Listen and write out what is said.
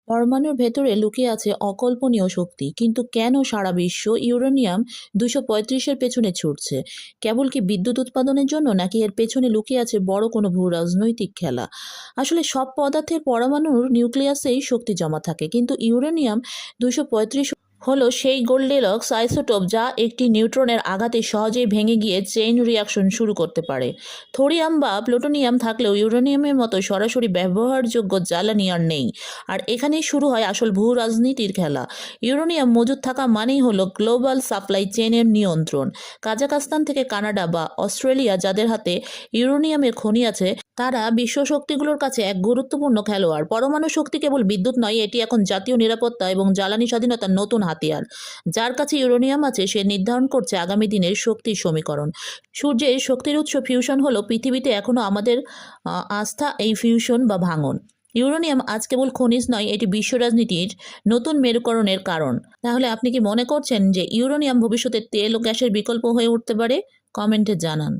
পরমাণুর ভেতরে লুকিয়ে আছে অকল্পনীয় শক্তি, কিন্তু কেন সারা বিশ্ব ইউরেনিয়াম 235-এর পেছনে ছুটছে? কেবল কি বিদ্যুৎ উৎপাদনের জন্য, নাকি এর পেছনে লুকিয়ে আছে বড় কোনো ভূ রাজনৈতিক খেলা? আসলে সব পদার্থের পরমাণুর নিউক্লিয়াসেই শক্তি জমা থাকে, কিন্তু ইউরেনিয়াম 235 হলো সেই গোল্ডিলক্স আইসোটোপ যা একটি নিউট্রনের আঘাতে সহজেই ভেঙে গিয়ে চেইন রিয়াকশন শুরু করতে পারে। থোরিয়াম বা প্লুটোনিয়াম থাকলেও ইউরেনিয়ামের মতো সরাসরি ব্যবহারযোগ্য জ্বালানি আর নেই। আর এখানেই শুরু হয় আসল ভূ রাজনীতির খেলা। ইউরেনিয়াম মজুদ থাকা মানেই হলো গ্লোবাল সাপ্লাই চেইনের নিয়ন্ত্রণ। কাজাকস্তান থেকে কানাডা বা অস্ট্রেলিয়া যাদের হাতে ইউরেনিয়ামের খনি আছে, তারা বিশ্ব শক্তিগুলোর কাছে এক গুরুত্বপূর্ণ খেলোয়াড়। পরমাণু শক্তি কেবল বিদ্যুৎ নয়, এটি এখন জাতীয় নিরাপত্তা এবং জ্বালানি স্বাধীনতার নতুন হাতিয়ার। যার কাছে ইউরেনিয়াম আছে সে নির্ধারণ করছে আগামী দিনের শক্তির সমীকরণ। সূর্যের শক্তির উৎস ফিউশন হলো পৃথিবীতে এখনও আমাদের আস্থা এই ফিউশন বা ভাঙন। ইউরেনিয়াম আজ কেবল খনিজ নয়, এটি বিশ্ব রাজনীতির নতুন মেরুকরণের কারণ। তাহলে আপনি কি মনে করছেন যে ইউরেনিয়াম ভবিষ্যতে তেল ও গ্যাসের বিকল্প হয়ে উঠতে পারে? কমেন্টে জানান।